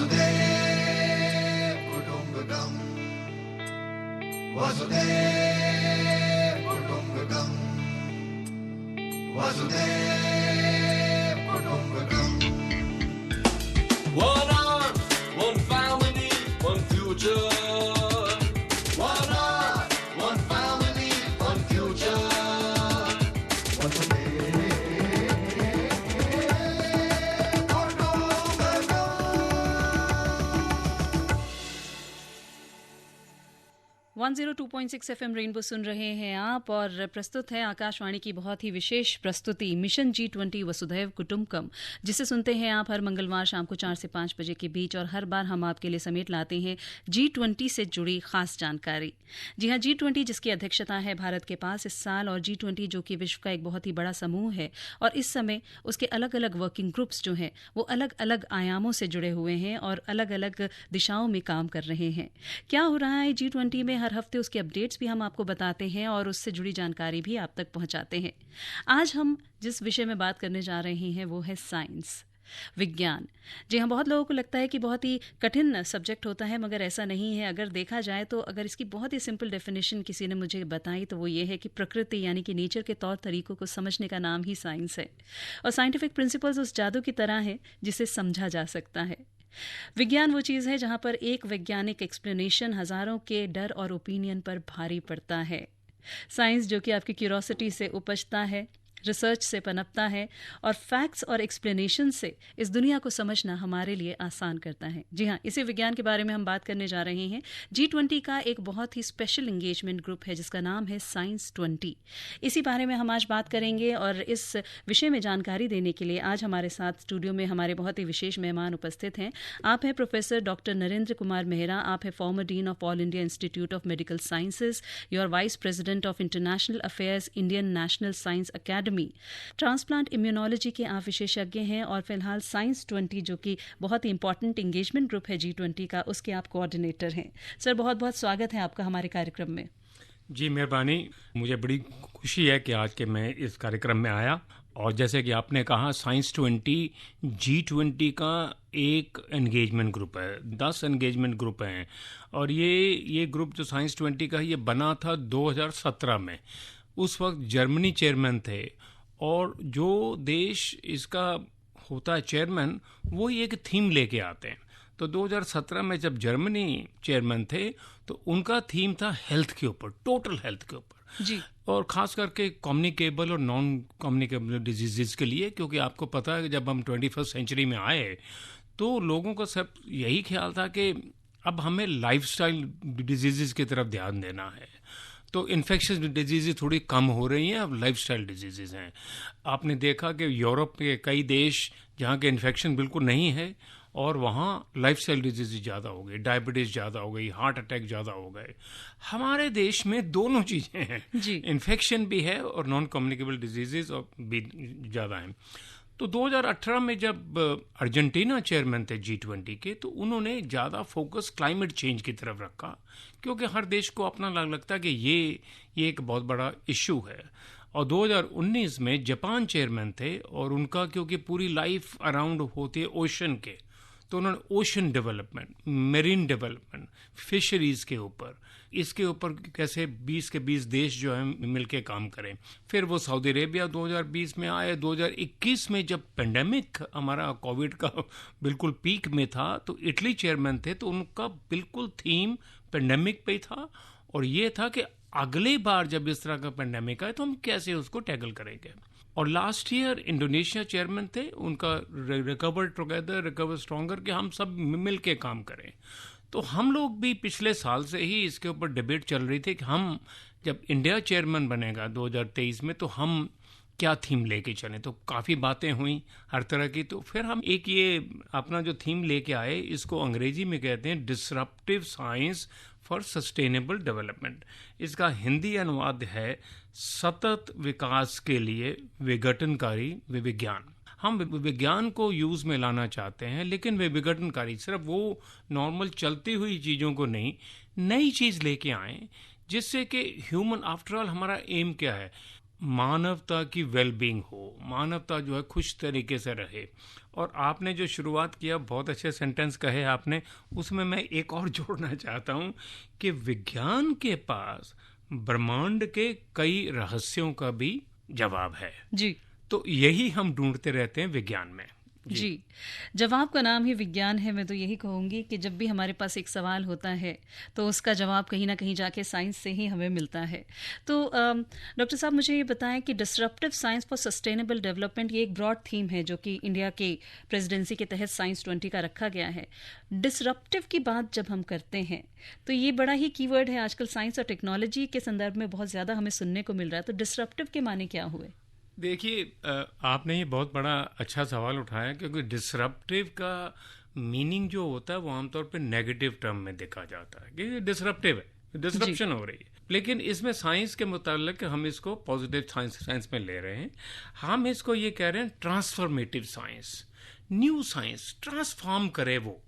वसुदेव कुटुम्बकम् वसुदेव कुटुम्बकम् वसुदेव कुटुम्बकम् One earth, one family, one future. One earth, one family, one future. वसुदेव कुटुम्बकम् 102.6 FM रेनबो सुन रहे हैं आप और प्रस्तुत है आकाशवाणी की बहुत ही विशेष प्रस्तुति मिशन G20 वसुधैव कुटुंबकम, जिसे सुनते हैं आप हर मंगलवार शाम को 4 से 5 बजे के बीच। और हर बार हम आपके लिए समेट लाते हैं G20 से जुड़ी खास जानकारी। जी हाँ, G20 जिसकी अध्यक्षता है भारत के पास इस साल, और G20 जो कि विश्व का एक बहुत ही बड़ा समूह है और इस समय उसके अलग अलग वर्किंग ग्रुप्स जो हैं वो अलग अलग आयामों से जुड़े हुए हैं और अलग अलग दिशाओं में काम कर रहे हैं। क्या हो रहा है G20 में, हर हफ्ते उसके अपडेट्स भी हम आपको बताते हैं और उससे जुड़ी जानकारी भी आप तक पहुंचाते हैं। आज हम जिस विषय में बात करने जा रहे हैं वो है साइंस, विज्ञान। जी हाँ, बहुत लोगों को लगता है कि बहुत ही कठिन सब्जेक्ट होता है, मगर ऐसा नहीं है। अगर देखा जाए तो अगर इसकी बहुत ही सिंपल डेफिनेशन किसी ने मुझे बताई तो वो ये है कि प्रकृति यानी कि नेचर के तौर तरीकों को समझने का नाम ही साइंस है। और साइंटिफिक प्रिंसिपल्स उस जादू की तरह है जिसे समझा जा सकता है। विज्ञान वो चीज़ है जहाँ पर एक वैज्ञानिक एक्सप्लेनेशन हजारों के डर और ओपिनियन पर भारी पड़ता है। साइंस जो कि आपकी क्यूरोसिटी से उपजता है, रिसर्च से पनपता है और फैक्ट्स और एक्सप्लेनेशन से इस दुनिया को समझना हमारे लिए आसान करता है। जी हाँ, इसी विज्ञान के बारे में हम बात करने जा रहे हैं। G20 का एक बहुत ही स्पेशल एंगेजमेंट ग्रुप है जिसका नाम है साइंस 20। इसी बारे में हम आज बात करेंगे और इस विषय में जानकारी देने के लिए आज हमारे साथ स्टूडियो में हमारे बहुत ही विशेष मेहमान उपस्थित हैं। आप हैं प्रोफेसर डॉक्टर नरेंद्र कुमार मेहरा। आप हैं former dean of All India institute of medical Sciences. You are vice president of international affairs Indian national science Academy. Transplant immunology के आप विशेषज्ञ हैं और फिलहाल साइंस 20 जो कि बहुत ही इंपॉर्टेंट एंगेजमेंट ग्रुप है G20 का, उसके आप कोऑर्डिनेटर हैं। सर, बहुत बहुत स्वागत है आपका हमारे कार्यक्रम में। जी मेहरबानी, मुझे बड़ी खुशी है कि आज के मैं इस कार्यक्रम में आया। और जैसे कि आपने कहा, साइंस 20 G20 का एक एंगेजमेंट ग्रुप है। 10 एंगेजमेंट ग्रुप हैं और ये ग्रुप जो साइंस 20 का है ये बना था 2017 में। उस वक्त जर्मनी चेयरमैन थे और जो देश इसका होता है चेयरमैन वो ही एक थीम लेके आते हैं। तो 2017 में जब जर्मनी चेयरमैन थे तो उनका थीम था हेल्थ के ऊपर, टोटल हेल्थ के ऊपर जी। और ख़ास करके कम्युनिकेबल और नॉन कम्युनिकेबल डिजीज़ के लिए, क्योंकि आपको पता है कि जब हम 21st सेंचुरी में आए तो लोगों का सब यही ख्याल था कि अब हमें लाइफस्टाइल डिजीज़ की तरफ ध्यान देना है। तो इन्फेक्शस डिजीज़ थोड़ी कम हो रही हैं, अब लाइफस्टाइल डिजीज़ हैं। आपने देखा कि यूरोप के कई देश जहाँ के इन्फेक्शन बिल्कुल नहीं है और वहाँ लाइफस्टाइल डिजीज़ ज़्यादा हो गई, डायबिटीज़ ज़्यादा हो गई, हार्ट अटैक ज़्यादा हो गए। हमारे देश में दोनों चीज़ें हैं, इन्फेक्शन भी है और नॉन कम्युनिकेबल डिजीज़ भी ज़्यादा हैं। तो 2018 में जब अर्जेंटीना चेयरमैन थे G20 के, तो उन्होंने ज़्यादा फोकस क्लाइमेट चेंज की तरफ रखा, क्योंकि हर देश को अपना लगता है कि ये एक बहुत बड़ा इशू है। और 2019 में जापान चेयरमैन थे और उनका क्योंकि पूरी लाइफ अराउंड होती है ओशन के, तो उन्होंने ocean development, marine development, fisheries के ऊपर, इसके ऊपर कैसे 20 के 20 देश जो हैं मिलके काम करें। फिर वो सऊदी अरेबिया 2020 में आए। 2021 में जब पेंडेमिक हमारा कोविड का बिल्कुल पीक में था तो इटली चेयरमैन थे, तो उनका बिल्कुल थीम पेंडेमिक पे ही था और ये था कि अगली बार जब इस तरह का पेंडेमिक आए तो हम कैसे उसको टैकल करेंगे। और लास्ट ईयर इंडोनेशिया चेयरमैन थे, उनका रिकवर टुगेदर, रिकवर स्ट्रॉन्गर, कि हम सब मिल के काम करें। तो हम लोग भी पिछले साल से ही इसके ऊपर डिबेट चल रही थी कि हम जब इंडिया चेयरमैन बनेगा 2023 में तो हम क्या थीम लेके चलें। तो काफ़ी बातें हुई हर तरह की। तो फिर हम एक ये अपना जो थीम लेके आए, इसको अंग्रेजी में कहते हैं disruptive science for sustainable development. इसका हिंदी अनुवाद है सतत विकास के लिए विघटनकारी विज्ञान। हम विज्ञान को यूज़ में लाना चाहते हैं, लेकिन वे विघटनकारी, सिर्फ वो नॉर्मल चलती हुई चीज़ों को नहीं, नई चीज़ लेके आएँ जिससे कि ह्यूमन, आफ्टर ऑल हमारा एम क्या है, मानवता की वेलबींग हो, मानवता जो है खुश तरीके से रहे। और आपने जो शुरुआत किया, बहुत अच्छे सेंटेंस कहे आपने, उसमें मैं एक और जोड़ना चाहता हूँ कि विज्ञान के पास ब्रह्मांड के कई रहस्यों का भी जवाब है। जी तो यही हम ढूंढते रहते हैं विज्ञान में। जी, जवाब का नाम ही विज्ञान है। मैं तो यही कहूँगी कि जब भी हमारे पास एक सवाल होता है तो उसका जवाब कहीं ना कहीं जाके साइंस से ही हमें मिलता है। तो डॉक्टर साहब, मुझे ये बताएं कि disruptive science for sustainable development, ये एक ब्रॉड थीम है जो कि इंडिया के प्रेसिडेंसी के तहत साइंस 20 का रखा गया है। डिसरप्टिव की बात जब हम करते हैं तो ये बड़ा ही कीवर्ड है, आजकल साइंस और टेक्नोलॉजी के संदर्भ में बहुत ज़्यादा हमें सुनने को मिल रहा है। तो डिसरप्टिव के माने क्या हुए? देखिए, आपने ये बहुत बड़ा अच्छा सवाल उठाया, क्योंकि डिसरप्टिव का मीनिंग जो होता है वो आमतौर पे नेगेटिव टर्म में देखा जाता है कि डिसरप्टिव है, डिसरप्शन हो रही है। लेकिन इसमें साइंस के मुताबिक हम इसको पॉजिटिव साइंस में ले रहे हैं। हम इसको ये कह रहे हैं transformative science, new science, transform करे वो।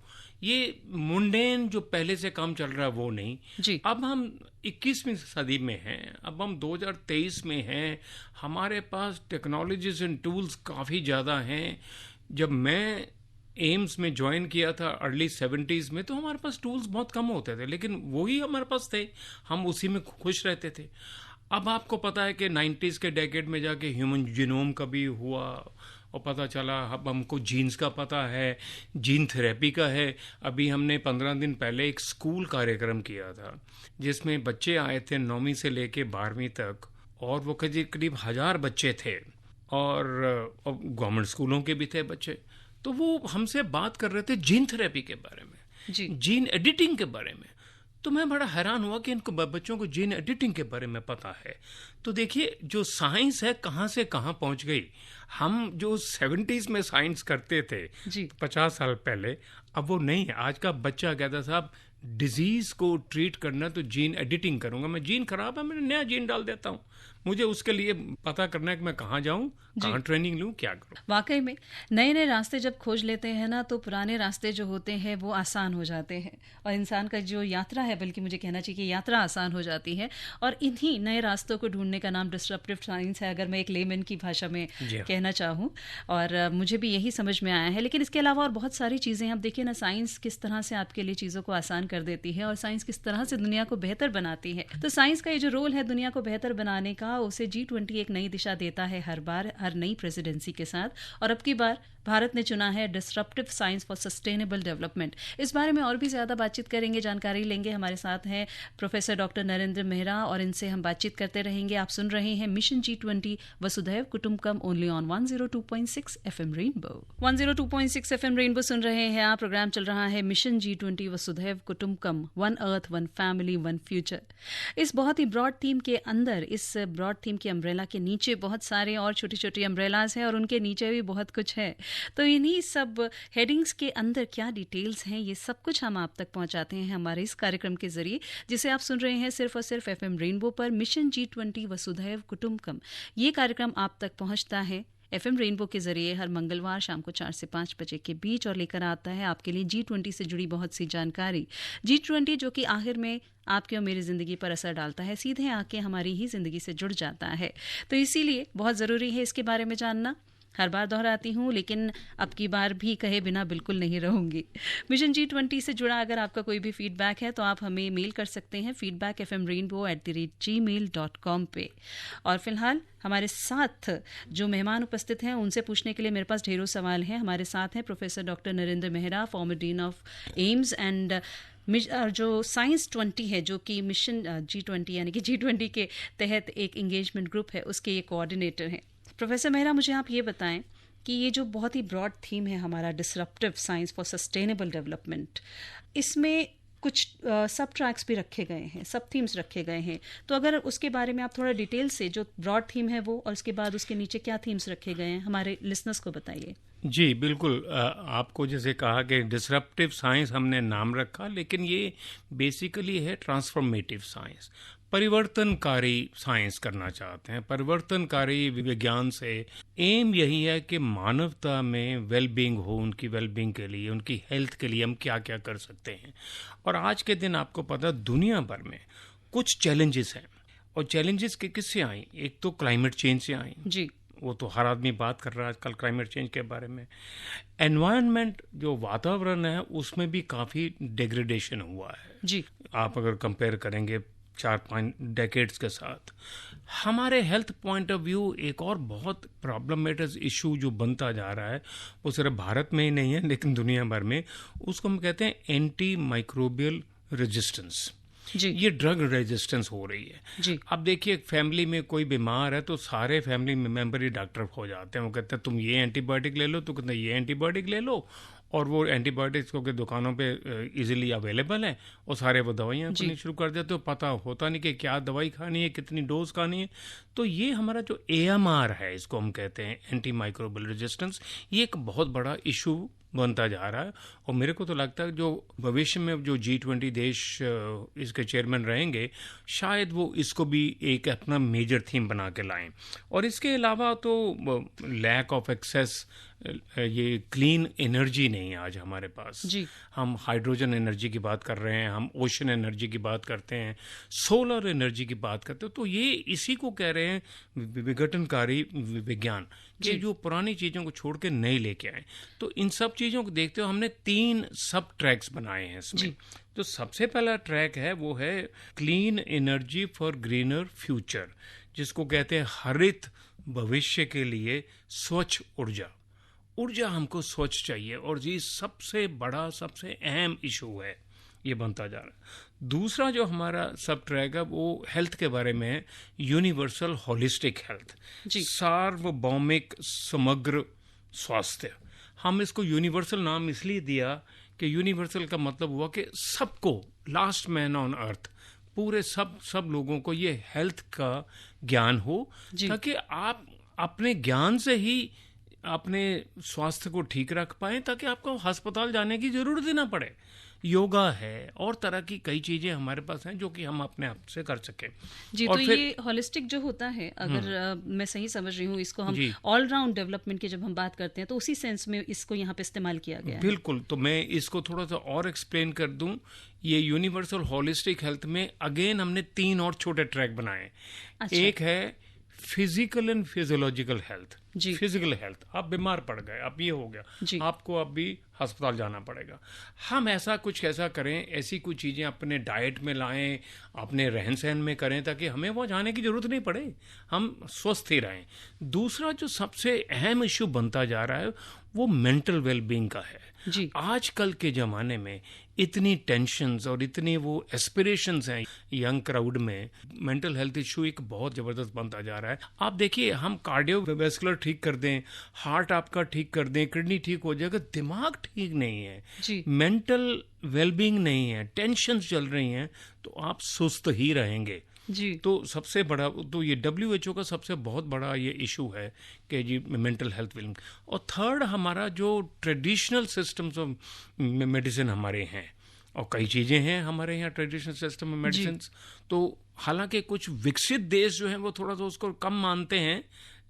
ये मुंडेन जो पहले से काम चल रहा है वो नहीं। जी। अब हम 21वीं सदी में हैं, अब हम 2023 में हैं, हमारे पास टेक्नोलॉजीज एंड टूल्स काफ़ी ज़्यादा हैं। जब मैं एम्स में ज्वाइन किया था अर्ली 70s में, तो हमारे पास टूल्स बहुत कम होते थे, लेकिन वही हमारे पास थे, हम उसी में खुश रहते थे। अब आपको पता है कि 90s के डेकेड में जाके ह्यूमन जीनोम का भी हुआ और पता चला, अब हमको जीन्स का पता है, जीन थेरेपी का है। अभी हमने 15 दिन पहले एक स्कूल कार्यक्रम किया था जिसमें बच्चे आए थे 9वीं से लेके 12वीं तक, और वो करीब 1000 बच्चे थे, और गवर्नमेंट स्कूलों के भी थे बच्चे। तो वो हमसे बात कर रहे थे जीन थेरेपी के बारे में, जी। जीन एडिटिंग के बारे में। तो मैं बड़ा हैरान हुआ कि इनको बच्चों को जीन एडिटिंग के बारे में पता है। तो देखिए, जो साइंस है कहाँ से कहाँ पहुँच गई। हम जो 70s में साइंस करते थे जी। 50 साल पहले, अब वो नहीं है। आज का बच्चा कहता साहब डिजीज को ट्रीट करना तो जीन एडिटिंग करूंगा, मैं जीन खराब है, मैं नया जीन डाल देता हूँ। मुझे उसके लिए पता करना है कि मैं कहाँ जाऊँ, कहाँ ट्रेनिंग लूँ, क्या करूँ। वाकई में नए नए रास्ते जब खोज लेते हैं ना, तो पुराने रास्ते जो होते हैं वो आसान हो जाते हैं, और इंसान का जो यात्रा है, बल्कि मुझे कहना चाहिए कि यात्रा आसान हो जाती है। और इन्हीं नए रास्तों को ढूंढने का नाम डिसरप्टिव साइंस है, अगर मैं एक लेमैन की भाषा में कहना चाहूँ। और मुझे भी यही समझ में आया है। लेकिन इसके अलावा और बहुत सारी चीज़ें, आप देखिए ना, साइंस किस तरह से आपके लिए चीज़ों को आसान कर देती है, और साइंस किस तरह से दुनिया को बेहतर बनाती है। तो साइंस का ये जो रोल है दुनिया को बेहतर बनाने का, उसे G20 एक नई दिशा देता है हर बार, हर नई प्रेसिडेंसी के साथ। और अब की बार भारत ने चुना है disruptive science for sustainable development. इस बारे में और भी ज़्यादा बातचीत करेंगे, जानकारी लेंगे। हमारे साथ हैं प्रोफेसर डॉक्टर नरेंद्र मेहरा, और इनसे हम बातचीत करते रहेंगे। आप सुन रहे हैं मिशन G20 वसुधैव कुटुंबकम, only on 102.6 FM Rainbow. 102.6 FM Rainbow सुन रहे हैं आप। प्रोग्राम चल रहा है मिशन G20 वसुधैव कुटुंबकम, one earth, one family, one future. इस बहुत ही ब्रॉड थीम के अंदर, इस ब्रॉड थीम के अम्ब्रेला के नीचे बहुत सारे और छोटी छोटी अम्ब्रेलाज हैं, और उनके नीचे भी बहुत कुछ है। तो इन्हीं सब हेडिंग्स के अंदर क्या डिटेल्स हैं, ये सब कुछ हम आप तक पहुंचाते हैं हमारे इस कार्यक्रम के जरिए, जिसे आप सुन रहे हैं सिर्फ और सिर्फ FM रेनबो पर। मिशन G20 वसुधैव कुटुंबकम, ये कार्यक्रम आप तक पहुंचता है FM रेनबो के जरिए हर मंगलवार शाम को 4 से 5 बजे के बीच, और लेकर आता है आपके लिए G20 से जुड़ी बहुत सी जानकारी। G20 जो कि आखिर में आपके और मेरी ज़िंदगी पर असर डालता है, सीधे आके हमारी ही ज़िंदगी से जुड़ जाता है। तो इसीलिए बहुत ज़रूरी है इसके बारे में जानना। हर बार दोहराती हूँ, लेकिन अब की बार भी कहे बिना बिल्कुल नहीं रहूँगी। मिशन G20 से जुड़ा अगर आपका कोई भी फीडबैक है तो आप हमें मेल कर सकते हैं feedback@fmrainbow@gmail.com पे। और फिलहाल हमारे साथ जो मेहमान उपस्थित हैं उनसे पूछने के लिए मेरे पास ढेरों सवाल हैं। हमारे साथ हैं professor doctor Narendra Mehra, farmer dean of AIIMS, and जो साइंस 20 है, जो कि मिशन G20 यानी कि G20 के तहत एक इंगेजमेंट ग्रुप है, उसके ये कोऑर्डिनेटर हैं। प्रोफेसर मेहरा, मुझे आप ये बताएं कि ये जो बहुत ही ब्रॉड थीम है हमारा disruptive science for sustainable development, इसमें कुछ सब ट्रैक्स भी रखे गए हैं, सब थीम्स रखे गए हैं। तो अगर उसके बारे में आप थोड़ा डिटेल से, जो ब्रॉड थीम है वो, और उसके बाद उसके नीचे क्या थीम्स रखे गए हैं, हमारे लिसनर्स को बताइए। जी बिल्कुल। आपको जैसे कहा कि डिसरप्टिव साइंस हमने नाम रखा, लेकिन ये बेसिकली है ट्रांसफॉर्मेटिव साइंस। परिवर्तनकारी साइंस करना चाहते हैं, परिवर्तनकारी विज्ञान से एम यही है कि मानवता में वेलबींग हो, उनकी वेलबींग के लिए, उनकी हेल्थ के लिए हम क्या क्या कर सकते हैं। और आज के दिन आपको पता दुनिया भर में कुछ चैलेंजेस हैं, और चैलेंजेस किससे आई? एक तो क्लाइमेट चेंज से आई, जी वो तो हर आदमी बात कर रहा है आजकल क्लाइमेट चेंज के बारे में। एनवायरनमेंट, जो वातावरण है, उसमें भी काफ़ी डिग्रेडेशन हुआ है। जी आप अगर कंपेयर करेंगे 4-5 डेकेड्स के साथ, हमारे हेल्थ पॉइंट ऑफ व्यू एक और बहुत प्रॉब्लमेटिक इशू जो बनता जा रहा है, वो सिर्फ भारत में ही नहीं है लेकिन दुनिया भर में, उसको हम कहते हैं एंटी माइक्रोबियल रेजिस्टेंस। जी ये ड्रग रेजिस्टेंस हो रही है। जी अब देखिए, फैमिली में कोई बीमार है तो सारे फैमिली मेंबर ही डॉक्टर हो जाते हैं। वो कहते हैं तुम ये एंटीबायोटिक ले लो, तो कहते हैं ये एंटीबायोटिक ले लो, और वो एंटीबायोटिक्स को दुकानों पे इजीली अवेलेबल है, और सारे वो दवाइयाँ खानी शुरू कर देते हो। पता होता नहीं कि क्या दवाई खानी है, कितनी डोज खानी है। तो ये हमारा जो AMR है, इसको हम कहते हैं एंटी माइक्रोबियल रेजिस्टेंस, ये एक बहुत बड़ा इशू बनता जा रहा है। और मेरे को तो लगता है जो भविष्य में जो G20 देश इसके चेयरमैन रहेंगे, शायद वो इसको भी एक अपना मेजर थीम बना के लाएं। और इसके अलावा तो लैक ऑफ एक्सेस, ये क्लीन एनर्जी नहीं है आज हमारे पास। जी हम हाइड्रोजन एनर्जी की बात कर रहे हैं, हम ओशन एनर्जी की बात करते हैं, सोलर एनर्जी की बात करते हैं। तो ये इसी को कह रहे हैं विघटनकारी विज्ञान, कि जो पुरानी चीज़ों को छोड़ के नई लेके आए। तो इन सब चीज़ों को देखते हुए हमने 3 सब ट्रैक्स बनाए हैं इसमें। तो सबसे पहला ट्रैक है वो है clean energy for greener future, जिसको कहते हैं हरित भविष्य के लिए स्वच्छ ऊर्जा। ऊर्जा हमको स्वच्छ चाहिए, और ये सबसे बड़ा, सबसे अहम इशू है, ये बनता जा रहा है। दूसरा जो हमारा सब ट्रैक है वो हेल्थ के बारे में है, यूनिवर्सल होलिस्टिक हेल्थ, सार्वभौमिक समग्र स्वास्थ्य। हम इसको यूनिवर्सल नाम इसलिए दिया कि यूनिवर्सल का मतलब हुआ कि सबको, लास्ट मैन ऑन अर्थ, पूरे सब लोगों को ये हेल्थ का ज्ञान हो, ताकि आप अपने ज्ञान से ही अपने स्वास्थ्य को ठीक रख पाएं, ताकि आपको अस्पताल जाने की जरूरत ही ना पड़े। योगा है और तरह की कई चीजें हमारे पास हैं जो कि हम अपने आप से कर सकें। जी, और तो फिर ये होलिस्टिक जो होता है, अगर मैं सही समझ रही हूँ, इसको हम ऑल राउंड डेवलपमेंट की जब हम बात करते हैं तो उसी सेंस में इसको यहाँ पे इस्तेमाल किया गया है। बिल्कुल। तो मैं इसको थोड़ा सा और एक्सप्लेन कर दूं। ये यूनिवर्सल होलिस्टिक हेल्थ में अगेन हमने 3 और छोटे ट्रैक बनाए। अच्छा। एक है फिजिकल एंड फिजियोलॉजिकल हेल्थ। जी। फिजिकल हेल्थ, आप बीमार पड़ गए, अब ये हो जी। गया, आपको अब भी अस्पताल जाना पड़ेगा। हम ऐसा करें, ऐसी कुछ चीज़ें अपने डाइट में लाएं, अपने रहन सहन में करें, ताकि हमें वहाँ जाने की जरूरत नहीं पड़े, हम स्वस्थ ही रहें। दूसरा जो सबसे अहम इशू बनता जा रहा है वो मेंटल वेलबींग का है। जी। आजकल के ज़माने में इतनी टेंशन्स और इतनी वो एस्पिरेशंस हैं यंग क्राउड में, मेंटल हेल्थ इशू एक बहुत ज़बरदस्त बनता जा रहा है। आप देखिए, हम कार्डियोवैस्कुलर ठीक कर दें, हार्ट आपका ठीक कर दें, किडनी ठीक हो जाएगा, दिमाग ठीक नहीं है, जी। मेंटल वेलबींग नहीं है, टेंशन्स चल रही हैं, तो आप सुस्त ही रहेंगे। जी। तो सबसे बड़ा तो ये WHO का सबसे बहुत बड़ा ये इशू है कि जी मेंटल हेल्थ वेलबींग। और थर्ड, हमारा जो ट्रेडिशनल सिस्टम्स ऑफ मेडिसिन हमारे हैं, और कई चीज़ें हैं हमारे यहाँ ट्रेडिशनल सिस्टम में मेडिसिन, तो हालांकि कुछ विकसित देश जो हैं वो थोड़ा सा उसको कम मानते हैं।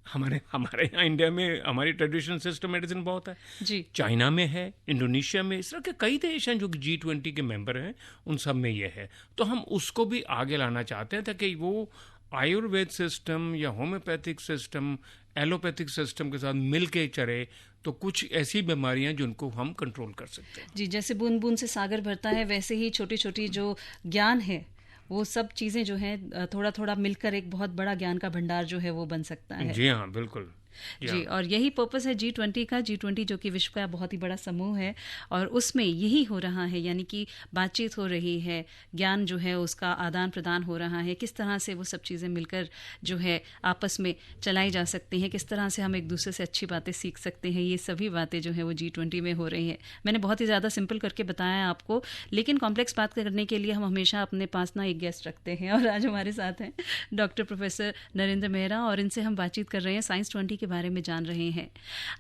हमारे यहाँ इंडिया में हमारी ट्रेडिशनल सिस्टम मेडिसिन बहुत है, जी। चाइना में है, इंडोनेशिया में, इस तरह के कई देश हैं जो कि G20 के मेंबर हैं, उन सब में ये है। तो हम उसको भी आगे लाना चाहते हैं ताकि वो आयुर्वेद सिस्टम या होम्योपैथिक सिस्टम, एलोपैथिक सिस्टम के साथ मिल के चले, तो कुछ ऐसी बीमारियां जिनको हम कंट्रोल कर सकते हैं। जी, जैसे बूंद बूंद से सागर भरता है, वैसे ही छोटी छोटी जो ज्ञान है, वो सब चीज़ें जो हैं थोड़ा थोड़ा मिलकर एक बहुत बड़ा ज्ञान का भंडार जो है वो बन सकता है। जी हाँ, बिल्कुल। जी, और यही पर्पस है G20 का। G20 जो कि विश्व का बहुत ही बड़ा समूह है, और उसमें यही हो रहा है, यानी कि बातचीत हो रही है, ज्ञान जो है उसका आदान प्रदान हो रहा है, किस तरह से वो सब चीज़ें मिलकर जो है आपस में चलाई जा सकती हैं, किस तरह से हम एक दूसरे से अच्छी बातें सीख सकते हैं, ये सभी बातें जो है वो G20 में हो रही हैं। मैंने बहुत ही ज़्यादा सिंपल करके बताया है आपको, लेकिन कॉम्प्लेक्स बात करने के लिए हम हमेशा अपने पास ना एक गेस्ट रखते हैं, और आज हमारे साथ हैं डॉक्टर प्रोफेसर नरेंद्र मेहरा, और इनसे हम बातचीत कर रहे हैं साइंस 20 के बारे में जान रहे हैं।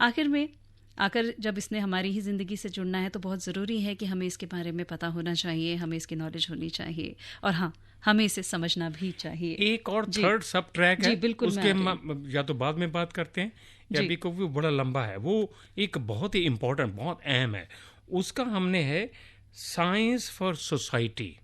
आखिर में आकर जब इसने हमारी ही ज़िंदगी से जुड़ना है तो बहुत ज़रूरी है कि हमें इसके बारे में पता होना चाहिए, हमें इसकी नॉलेज होनी चाहिए, और हाँ, हमें इसे समझना भी चाहिए। एक और थर्ड सब ट्रैक है, बिल्कुल, उसके हम या तो बाद में बात करते हैं, या भी क्योंकि बड़ा लंबा है, वो एक बहुत ही इम्पोर्टेंट, बहुत अहम है। उसका हमने है science for society,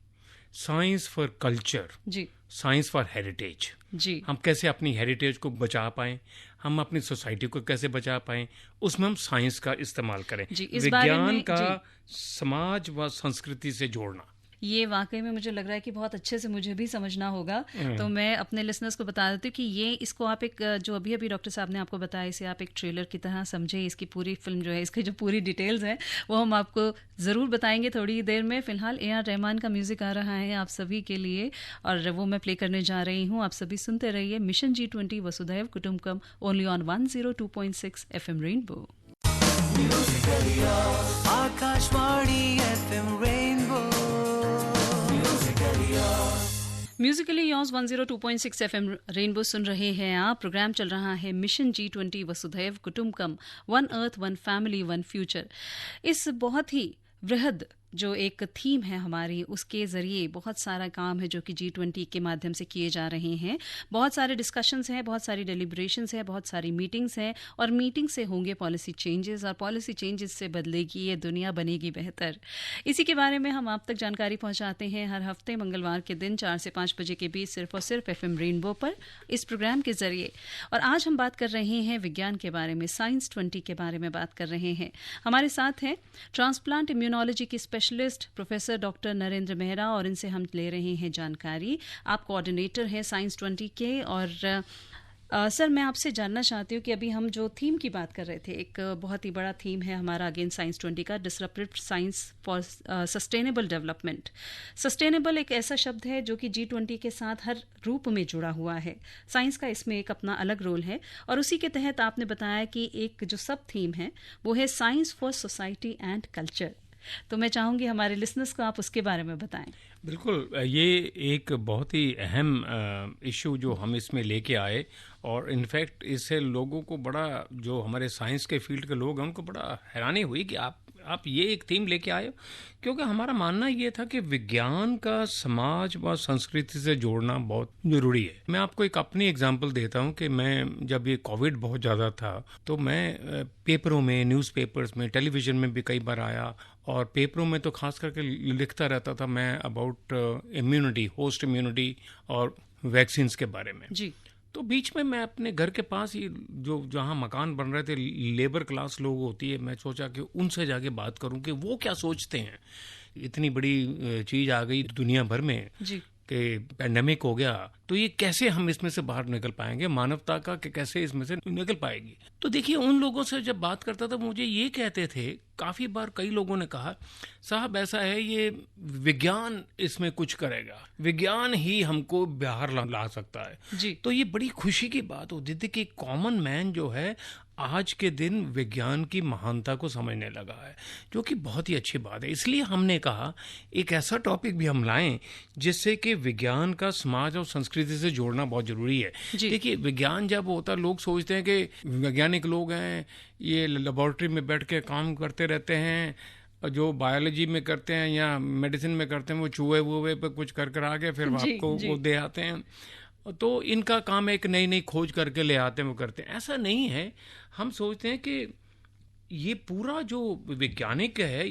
science for culture, जी साइंस फॉर हेरिटेज। जी हम कैसे अपनी हेरिटेज को बचा पाएं, हम अपनी सोसाइटी को कैसे बचा पाएं, उसमें हम साइंस का इस्तेमाल करें। जी, इस बारे विज्ञान में का जी समाज व संस्कृति से जोड़ना। ये वाकई में मुझे लग रहा है कि बहुत अच्छे से मुझे भी समझना होगा। तो मैं अपने लिसनर्स को बता देती हूँ कि ये इसको आप एक जो अभी अभी डॉक्टर साहब ने आपको बताया, इसे आप एक ट्रेलर की तरह समझे। इसकी पूरी फिल्म जो है, इसकी जो पूरी डिटेल्स हैं वो हम आपको ज़रूर बताएंगे थोड़ी ही देर में। फ़िलहाल A.R. रहमान का म्यूज़िक आ रहा है आप सभी के लिए और वो मैं प्ले करने जा रही हूँ। आप सभी सुनते रहिए मिशन G20 वसुधैव कुटुंबकम only on 102.6 FM Rainbow. Akashvani FM Rainbow musically yours 102.6 FM Rainbow सुन रहे हैं आप। प्रोग्राम चल रहा है मिशन G20 वसुधैव कुटुंबकम, one earth one family one future. इस बहुत ही वृहद जो एक थीम है हमारी, उसके ज़रिए बहुत सारा काम है जो कि G20 के माध्यम से किए जा रहे हैं। बहुत सारे डिस्कशंस हैं, बहुत सारी डेलिब्रेशंस हैं, बहुत सारी मीटिंग्स हैं और मीटिंग से होंगे पॉलिसी चेंजेस और पॉलिसी चेंजेस से बदलेगी ये दुनिया, बनेगी बेहतर। इसी के बारे में हम आप तक जानकारी पहुंचाते हैं हर हफ्ते मंगलवार के दिन 4 से 5 बजे के बीच सिर्फ और सिर्फ FM रेनबो पर इस प्रोग्राम के ज़रिए। और आज हम बात कर रहे हैं विज्ञान के बारे में, साइंस 20 के बारे में बात कर रहे हैं। हमारे साथ हैं ट्रांसप्लांट इम्यूनोलॉजी की specialist professor doctor Narendra Mehra और इनसे हम ले रहे हैं जानकारी। आप कोऑर्डिनेटर हैं साइंस 20 के। और सर, मैं आपसे जानना चाहती हूँ कि अभी हम जो थीम की बात कर रहे थे, एक बहुत ही बड़ा थीम है हमारा अगेन साइंस 20 का, disruptive science for sustainable development. Sustainable एक ऐसा शब्द है जो कि G20 के साथ हर रूप में जुड़ा हुआ है। साइंस का इसमें एक अपना अलग रोल है और उसी के तहत आपने बताया कि एक जो सब थीम है वो है science for society and culture. तो मैं चाहूँगी हमारे लिसनर्स को आप उसके बारे में बताएं। बिल्कुल, ये एक बहुत ही अहम इशू जो हम इसमें लेके आए और इनफैक्ट इससे लोगों को बड़ा, जो हमारे साइंस के फील्ड के लोग हैं उनको बड़ा हैरानी हुई कि आप ये एक थीम लेके आए हो, क्योंकि हमारा मानना ये था कि विज्ञान का समाज व संस्कृति से जोड़ना बहुत ज़रूरी है। मैं आपको एक अपनी एग्जांपल देता हूँ कि मैं जब ये कोविड बहुत ज़्यादा था तो मैं पेपरों में, न्यूज़पेपर्स में, टेलीविज़न में भी कई बार आया और पेपरों में तो खास करके लिखता रहता था मैं अबाउट इम्यूनिटी, होस्ट इम्यूनिटी और वैक्सीन्स के बारे में। जी। तो बीच में मैं अपने घर के पास ही जो जहाँ मकान बन रहे थे, लेबर क्लास लोग होती है, मैं सोचा कि उनसे जाके बात करूं कि वो क्या सोचते हैं। इतनी बड़ी चीज़ आ गई दुनिया भर में जी। कि पैंडेमिक हो गया, तो ये कैसे हम इसमें से बाहर निकल पाएंगे, मानवता का कि कैसे इसमें से निकल पाएगी। तो देखिए, उन लोगों से जब बात करता था मुझे ये कहते थे, काफ़ी बार कई लोगों ने कहा साहब ऐसा है, ये विज्ञान इसमें कुछ करेगा, विज्ञान ही हमको बाहर ला सकता है। जी। तो ये बड़ी खुशी की बात होती थी कि कॉमन मैन जो है आज के दिन विज्ञान की महानता को समझने लगा है, जो कि बहुत ही अच्छी बात है। इसलिए हमने कहा एक ऐसा टॉपिक भी हम लाएं जिससे कि विज्ञान का समाज और संस्कृति से जोड़ना बहुत ज़रूरी है। देखिए, विज्ञान जब होता, लोग सोचते हैं कि वैज्ञानिक लोग हैं, ये लेबोरेटरी में बैठ के काम करते रहते हैं, जो बायोलॉजी में करते हैं या मेडिसिन में करते हैं वो चूहे वूहे पे कुछ कर आगे फिर आपको वो दे आते हैं। तो इनका काम है एक नई नई खोज करके ले आते हैं, वो करते हैं। ऐसा नहीं है। हम सोचते हैं कि ये पूरा जो वैज्ञानिक है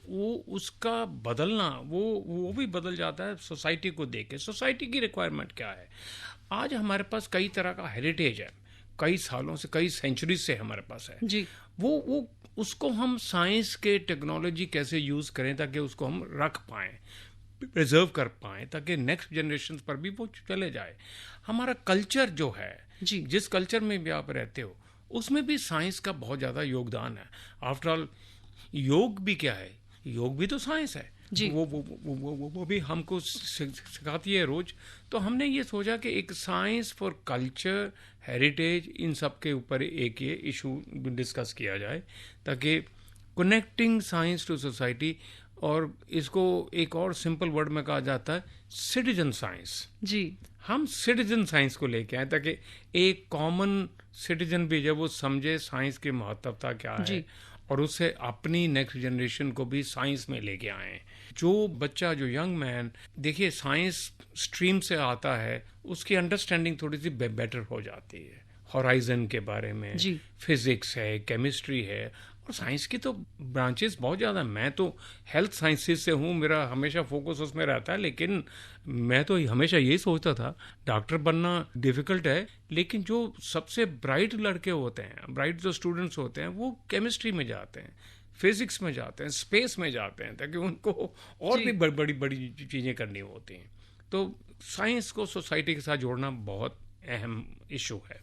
वो उसका बदलना, वो भी बदल जाता है सोसाइटी को देख के। सोसाइटी की रिक्वायरमेंट क्या है? आज हमारे पास कई तरह का हेरिटेज है, कई सालों से, कई सेंचुरी से हमारे पास है जी। वो उसको हम साइंस के टेक्नोलॉजी कैसे यूज़ करें ताकि उसको हम रख पाएँ, प्रिजर्व कर पाएँ, ताकि नेक्स्ट जनरेशन पर भी वो चले जाए। हमारा कल्चर जो है, जिस कल्चर में भी आप रहते हो उसमें भी साइंस का बहुत ज़्यादा योगदान है। आफ्टर ऑल योग भी क्या है? योग भी तो साइंस है। जी। वो भी हमको सिखाती है रोज। तो हमने ये सोचा कि एक साइंस फॉर कल्चर, हेरिटेज, इन सब के ऊपर एक ये इशू डिस्कस किया जाए ताकि कनेक्टिंग साइंस टू सोसाइटी, और इसको एक और सिंपल वर्ड में कहा जाता है सिटीजन साइंस। जी। हम सिटीजन साइंस को लेके आए ताकि एक कॉमन सिटीजन भी जब वो समझे साइंस की महत्वता क्या है और उससे अपनी नेक्स्ट जनरेशन को भी साइंस में लेके आए। जो बच्चा, जो यंग मैन, देखिए साइंस स्ट्रीम से आता है, उसकी अंडरस्टैंडिंग थोड़ी सी बेटर हो जाती है। हॉराइजन के बारे में, फिजिक्स है, केमिस्ट्री है, और साइंस की तो ब्रांचेस बहुत ज़्यादा, मैं तो हेल्थ साइंसेस से हूँ, मेरा हमेशा फोकस उसमें रहता है, लेकिन मैं तो हमेशा यही सोचता था डॉक्टर बनना डिफ़िकल्ट है, लेकिन जो सबसे ब्राइट लड़के होते हैं, ब्राइट जो स्टूडेंट्स होते हैं, वो केमिस्ट्री में जाते हैं, फिजिक्स में जाते हैं, स्पेस में जाते हैं, ताकि उनको और भी बड़ी बड़ी चीज़ें करनी होती हैं। तो साइंस को सोसाइटी के साथ जोड़ना बहुत अहम इशू है।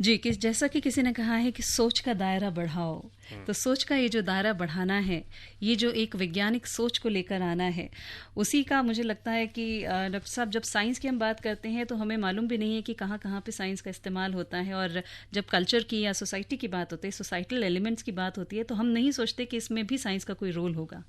जी, कि जैसा कि किसी ने कहा है कि सोच का दायरा बढ़ाओ, तो सोच का ये जो दायरा बढ़ाना है, ये जो एक वैज्ञानिक सोच को लेकर आना है, उसी का मुझे लगता है कि डॉक्टर साहब, जब साइंस की हम बात करते हैं तो हमें मालूम भी नहीं है कि कहाँ कहाँ पे साइंस का इस्तेमाल होता है, और जब कल्चर की या सोसाइटी की बात होती है, सोसाइटल एलिमेंट्स की बात होती है, तो हम नहीं सोचते कि इसमें भी साइंस का कोई रोल होगा।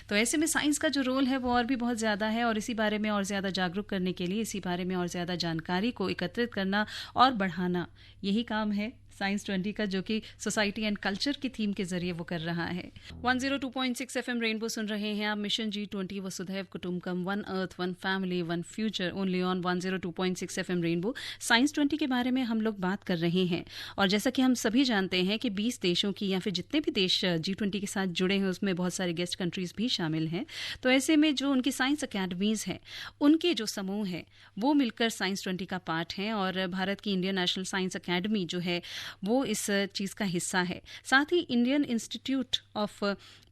तो ऐसे में साइंस का जो रोल है वो और भी बहुत ज़्यादा है, और इसी बारे में और ज़्यादा जागरूक करने के लिए, इसी बारे में और ज़्यादा जानकारी को एकत्रित करना और बढ़ाना, यही काम है साइंस 20 का, जो कि सोसाइटी एंड कल्चर की थीम के जरिए वो कर रहा है। 102.6 FM रेनबो सुन रहे हैं आप। मिशन G20 वसुधैव कुटुंबकम, one earth one family one future, only on 102.6 FM Rainbow. Science 20 के बारे में हम लोग बात कर रहे हैं, और जैसा कि हम सभी जानते हैं कि 20 देशों की, या फिर जितने भी देश G20 के साथ जुड़े हैं, उसमें बहुत सारे गेस्ट कंट्रीज भी शामिल हैं। तो ऐसे में जो उनकी साइंस अकेडमीज हैं, उनके जो समूह हैं, वो मिलकर साइंस 20 का पार्ट हैं, और भारत की इंडियन नेशनल साइंस अकेडमी जो है वो इस चीज़ का हिस्सा है। साथ ही Indian institute of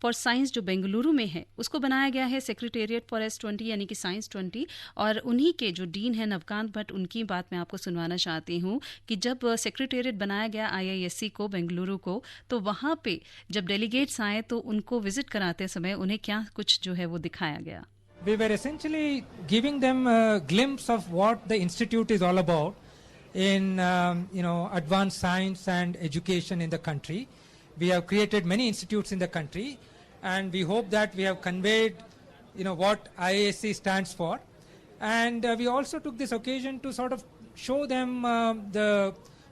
for science जो बेंगलुरु में है, उसको बनाया गया है सेक्रेटेरिएट फॉर S20 यानी कि साइंस 20, और उन्हीं के जो डीन है नवकांत भट्ट, उनकी बात मैं आपको सुनवाना चाहती हूँ कि जब सेक्रेटेरिएट बनाया गया IISc को, बेंगलुरु को, तो वहाँ पे जब डेलीगेट्स आए तो उनको विजिट कराते समय उन्हें क्या कुछ जो है वो दिखाया गया। We were essentially giving them a glimpse of what the institute is all about in advanced science and education in the country. We have created many institutes in the country, and we hope that we have conveyed what IISc stands for, and we also took this occasion to sort of show them the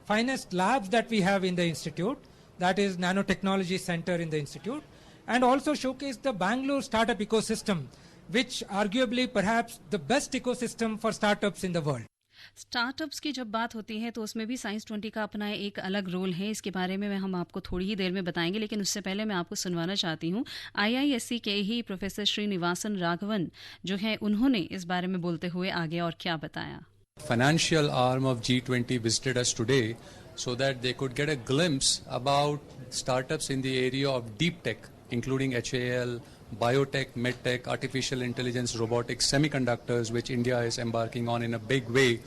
finest labs that we have in the institute, that is Nanotechnology Center in the institute, and also showcase the Bangalore startup ecosystem, which arguably perhaps the best ecosystem for startups in the world. Startups की जब बात होती है तो उसमें भी science 20 का अपना एक अलग रोल है। इसके बारे में हम आपको थोड़ी ही देर में बताएंगे, लेकिन उससे पहले मैं आपको सुनवाना चाहती हूँ IISc के ही प्रोफेसर श्रीनिवासन राघवन जो हैं, उन्होंने इस बारे में बोलते हुए आगे और क्या बताया। Financial arm of G20 visited us today so that they could get a glimpse about startups in the area of deep tech, including HAL, biotech, medtech, artificial intelligence, robotics, semiconductors, which India is embarking on in a big way.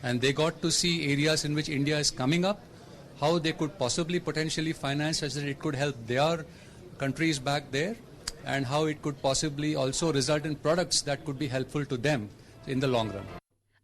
And they got to see areas in which India is coming up, how they could possibly potentially finance such that it could help their countries back there, and how it could possibly also result in products that could be helpful to them in the long run.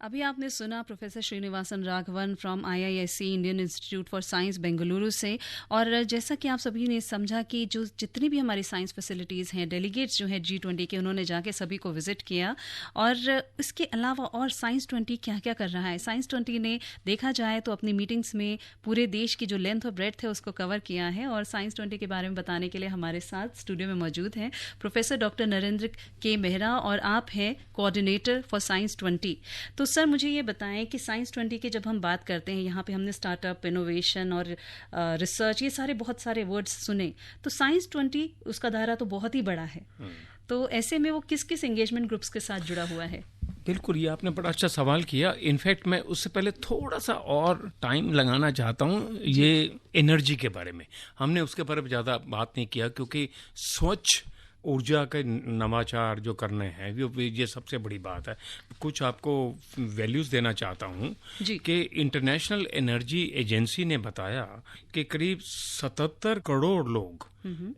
अभी आपने सुना professor Srinivasan Raghavan from IISc Indian institute for science Bengaluru से, और जैसा कि आप सभी ने समझा कि जो जितनी भी हमारी साइंस फैसिलिटीज़ हैं, डेलीगेट्स जो हैं G20 के, उन्होंने जाके सभी को विजिट किया। और इसके अलावा और साइंस 20 क्या क्या कर रहा है, साइंस 20 ने देखा जाए तो अपनी मीटिंग्स में पूरे देश की जो लेंथ और ब्रेड्थ है उसको कवर किया है। और साइंस 20 के बारे में बताने के लिए हमारे साथ स्टूडियो में मौजूद हैं प्रोफेसर डॉक्टर नरेंद्र के मेहरा, और आप हैं कोऑर्डिनेटर फॉर साइंस 20। तो सर मुझे ये बताएं कि साइंस 20 की जब हम बात करते हैं, यहाँ पे हमने स्टार्टअप, इनोवेशन और रिसर्च, ये सारे बहुत सारे वर्ड्स सुने, तो साइंस 20 उसका दायरा तो बहुत ही बड़ा है। तो ऐसे में वो किस किस एंगेजमेंट ग्रुप्स के साथ जुड़ा हुआ है? बिल्कुल, ये आपने बड़ा अच्छा सवाल किया। इनफैक्ट मैं उससे पहले थोड़ा सा और टाइम लगाना चाहता हूँ ये एनर्जी के बारे में। हमने उसके बारे में ज़्यादा बात नहीं किया, क्योंकि स्वच्छ ऊर्जा के नवाचार जो करने हैं ये सबसे बड़ी बात है। कुछ आपको वैल्यूज़ देना चाहता हूँ कि इंटरनेशनल एनर्जी एजेंसी ने बताया कि करीब 77 करोड़ लोग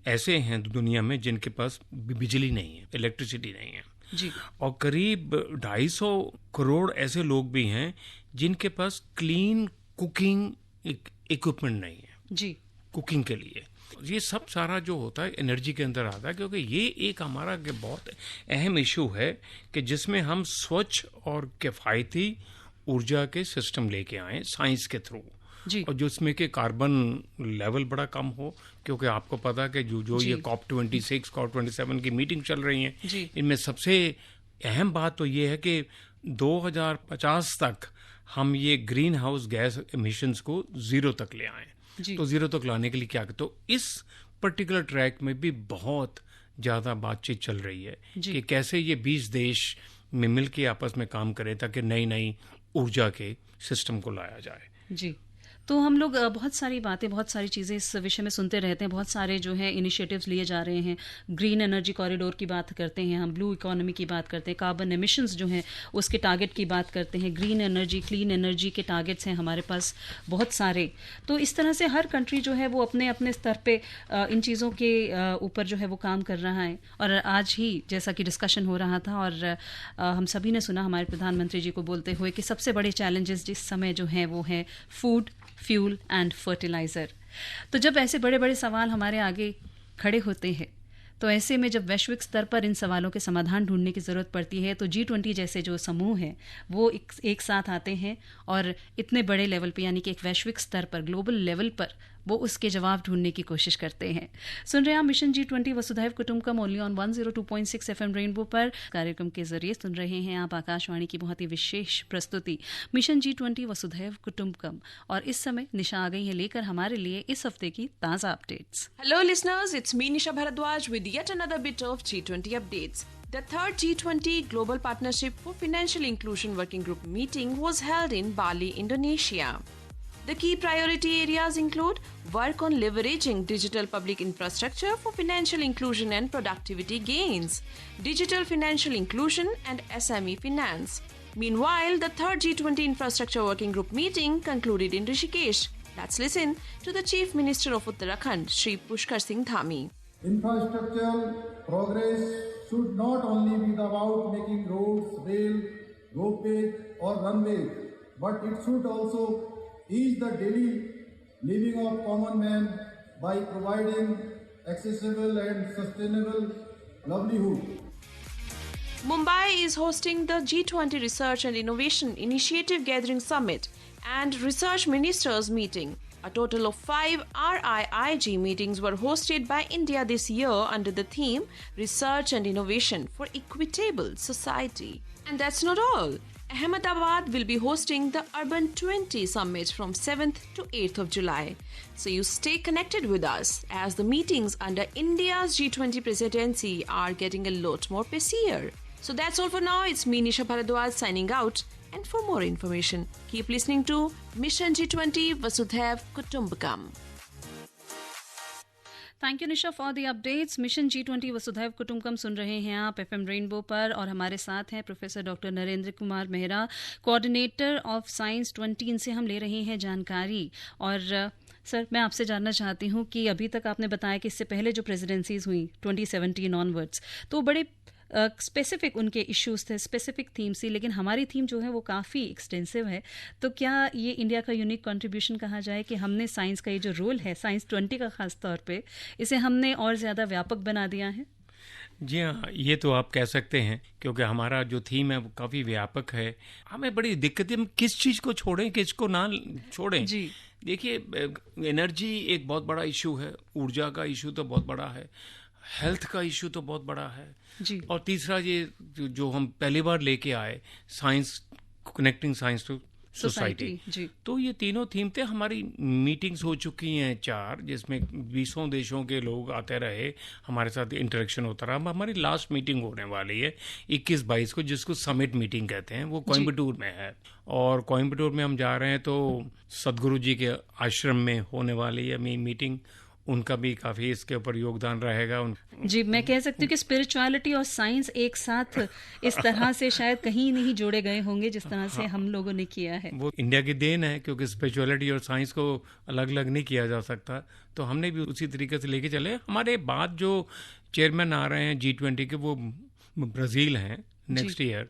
ऐसे हैं दुनिया में जिनके पास बिजली नहीं है, इलेक्ट्रिसिटी नहीं है जी। और करीब 250 करोड़ ऐसे लोग भी हैं जिनके पास क्लीन कुकिंग इक्विपमेंट नहीं है जी, कुकिंग के लिए। ये सब सारा जो होता है एनर्जी के अंदर आता है, क्योंकि ये एक हमारा बहुत अहम इशू है कि जिसमें हम स्वच्छ और किफ़ायती ऊर्जा के सिस्टम लेके आए साइंस के थ्रू, और जिसमें कि कार्बन लेवल बड़ा कम हो। क्योंकि आपको पता है कि जो ये COP26, COP27 की मीटिंग चल रही हैं, इनमें सबसे अहम बात तो ये है कि 2050 तक हम ये ग्रीन हाउस गैस एमिशंस को 0 तक ले आएँ। जी। तो ज़ीरो तक लाने के लिए क्या, तो इस पर्टिकुलर ट्रैक में भी बहुत ज़्यादा बातचीत चल रही है जी। कि कैसे ये 20 देश में मिल के आपस में काम करें ताकि नई नई ऊर्जा के सिस्टम को लाया जाए। जी। तो हम लोग बहुत सारी बातें, बहुत सारी चीज़ें इस विषय में सुनते रहते हैं। बहुत सारे जो है इनिशिएटिव्स लिए जा रहे हैं। ग्रीन एनर्जी कॉरिडोर की बात करते हैं, हम ब्लू इकोनॉमी की बात करते हैं, कार्बन एमिशंस जो हैं उसके टारगेट की बात करते हैं, ग्रीन एनर्जी, क्लीन एनर्जी के टारगेट्स हैं हमारे पास बहुत सारे। तो इस तरह से हर कंट्री जो है वो अपने अपने स्तर पे इन चीज़ों के ऊपर जो है वो काम कर रहा है। और आज ही जैसा कि डिस्कशन हो रहा था और हम सभी ने सुना हमारे प्रधानमंत्री जी को बोलते हुए कि सबसे बड़े चैलेंजेस जिस समय जो हैं वो है फूड, फ्यूल एंड फर्टिलाइज़र। तो जब ऐसे बड़े बड़े सवाल हमारे आगे खड़े होते हैं तो ऐसे में जब वैश्विक स्तर पर इन सवालों के समाधान ढूंढने की ज़रूरत पड़ती है तो G20 जैसे जो समूह हैं वो एक साथ आते हैं और इतने बड़े लेवल पे यानी कि एक वैश्विक स्तर पर, ग्लोबल लेवल पर वो उसके जवाब ढूंढने की कोशिश करते हैं। सुन रहे हैं आप मिशन G20 वसुधैव कुटुंबकम ओनली ऑन 102.6 FM रेनबो पर। कार्यक्रम के जरिए सुन रहे हैं आप आकाशवाणी की बहुत ही विशेष प्रस्तुति मिशन G20 वसुधैव कुटुंबकम। और इस समय निशा आ गई है लेकर हमारे लिए इस हफ्ते की ताज़ा updates. Hello listeners, it's me Nisha Bharadwaj with yet another bit of G20 updates. The third G20 Global Partnership for Financial Inclusion Working Group meeting was held in Bali, Indonesia. The key priority areas include work on leveraging digital public infrastructure for financial inclusion and productivity gains, digital financial inclusion and SME finance. Meanwhile, the third G20 Infrastructure Working Group meeting concluded in Rishikesh. Let's listen to the Chief Minister of Uttarakhand, Shri Pushkar Singh Dhami. Infrastructural progress should not only be about making roads, rail, ropeway or runway, but it should also ease the daily living of common man by providing accessible and sustainable livelihood. Mumbai is hosting the G20 Research and Innovation Initiative Gathering Summit and Research Ministers Meeting. A total of 5 RIIG meetings were hosted by India this year under the theme Research and Innovation for Equitable Society. And that's not all. Ahmedabad will be hosting the Urban 20 Summit from 7th to 8th of July. So you stay connected with us as the meetings under India's G20 presidency are getting a lot more pacier. So that's all for now. It's me Nisha Bharadwaj signing out. And for more information, keep listening to Mission G20 Vasudhaiv Kutumbakam. Thank you Nisha for the updates. Mission G20 वसुधैव कुटुंबकम सुन रहे हैं आप FM rainbow पर और हमारे साथ हैं professor doctor Narendra Kumar Mehra, coordinator of science 20। इनसे हम ले रहे हैं जानकारी। और सर, मैं आपसे जानना चाहती हूँ कि अभी तक आपने बताया कि इससे पहले जो प्रेसिडेंसीज हुई 2017 ऑनवर्ड्स तो बड़े स्पेसिफिक उनके इश्यूज थे, स्पेसिफिक थीम सी, लेकिन हमारी थीम जो है वो काफ़ी एक्सटेंसिव है। तो क्या ये इंडिया का यूनिक कंट्रीब्यूशन कहा जाए कि हमने साइंस का ये जो रोल है साइंस 20 का खास तौर पे, इसे हमने और ज़्यादा व्यापक बना दिया है? जी हाँ, ये तो आप कह सकते हैं क्योंकि हमारा जो थीम है वो काफ़ी व्यापक है। हमें बड़ी दिक्कत है, हम किस चीज़ को छोड़ें किसको ना छोड़ें। जी देखिए, एनर्जी एक बहुत बड़ा इशू है, ऊर्जा का इशू तो बहुत बड़ा है, हेल्थ का इशू तो बहुत बड़ा है जी। और तीसरा ये जो हम पहली बार लेके आए science, connecting science to society जी। तो ये तीनों थीम थे। हमारी मीटिंग्स हो चुकी हैं 4, जिसमें 20 देशों के लोग आते रहे, हमारे साथ इंटरेक्शन होता रहा। हमारी लास्ट मीटिंग होने वाली है 21-22 को, जिसको समिट मीटिंग कहते हैं, वो कोयम्बटूर में है। और कोयम्बटूर में हम जा रहे हैं तो सदगुरु जी के आश्रम में होने वाली है मीटिंग। उनका भी काफ़ी इसके ऊपर योगदान रहेगा। जी, मैं कह सकती हूँ कि स्पिरिचुअलिटी और साइंस एक साथ इस तरह से शायद कहीं नहीं जोड़े गए होंगे जिस तरह से हम लोगों ने किया है। वो इंडिया की देन है क्योंकि स्पिरिचुअलिटी और साइंस को अलग अलग नहीं किया जा सकता, तो हमने भी उसी तरीके से लेके चले। हमारे बाद जो चेयरमैन आ रहे हैं G20 के वो ब्राज़ील हैं नेक्स्ट ईयर,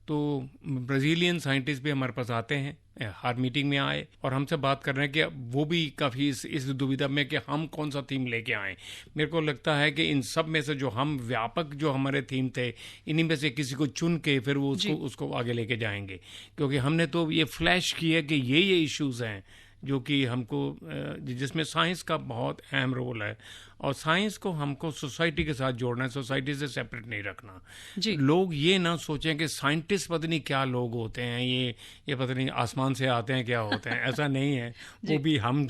तो ब्राज़ीलियन साइंटिस्ट भी हमारे पास आते हैं, हर मीटिंग में आए और हमसे बात कर रहे हैं कि वो भी काफ़ी इस दुविधा में कि हम कौन सा थीम लेके आएँ। मेरे को लगता है कि इन सब में से जो हम व्यापक जो हमारे थीम थे, इन्हीं में से किसी को चुन के फिर वो उसको आगे लेके जाएंगे, क्योंकि हमने तो ये फ्लैश किया कि ये इश्यूज़ हैं जो कि हमको, जिसमें साइंस का बहुत अहम रोल है और साइंस को हमको सोसाइटी के साथ जोड़ना है, सोसाइटी से सेपरेट नहीं रखना। जी। लोग ये ना सोचें कि साइंटिस्ट पता नहीं क्या लोग होते हैं, ये पता नहीं आसमान से आते हैं क्या होते हैं, ऐसा नहीं है। वो भी हम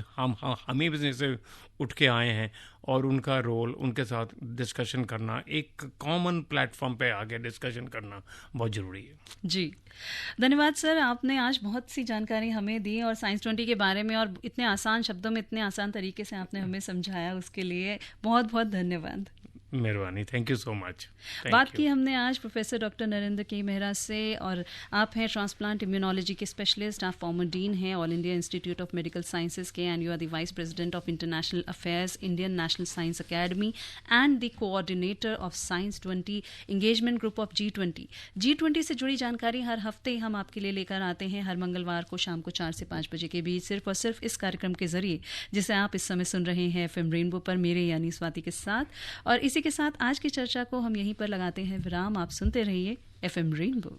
ही बिजनेस से उठ के आए हैं, और उनका रोल, उनके साथ डिस्कशन करना, एक कॉमन प्लेटफॉर्म पे आके डिस्कशन करना बहुत ज़रूरी है। जी, धन्यवाद सर, आपने आज बहुत सी जानकारी हमें दी और साइंस 20 के बारे में, और इतने आसान शब्दों में इतने आसान तरीके से आपने हमें समझाया, उसके लिए बहुत बहुत धन्यवाद। मेहरबानी, थैंक यू सो मच। बात की हमने आज प्रोफेसर डॉक्टर नरेंद्र के मेहरा से, और आप हैं ट्रांसप्लांट इम्यूनोलॉजी के स्पेशलिस्ट, आप फॉर्मर डीन हैं all India institute of medical sciences के, and you are the vice president of international affairs, Indian national science academy, and the coordinator of science 20 engagement group of G20। G20 से जुड़ी जानकारी हर हफ्ते हम आपके लिए लेकर आते हैं, हर मंगलवार को शाम को 4 से 5 बजे के बीच, सिर्फ और सिर्फ इस कार्यक्रम के जरिए, जिसे आप इस समय सुन रहे हैं FM रेनबो पर, मेरे यानी स्वाति के साथ। और इसी के साथ आज की चर्चा को हम यहीं पर लगाते हैं विराम। आप सुनते रहिए FM रेनबो।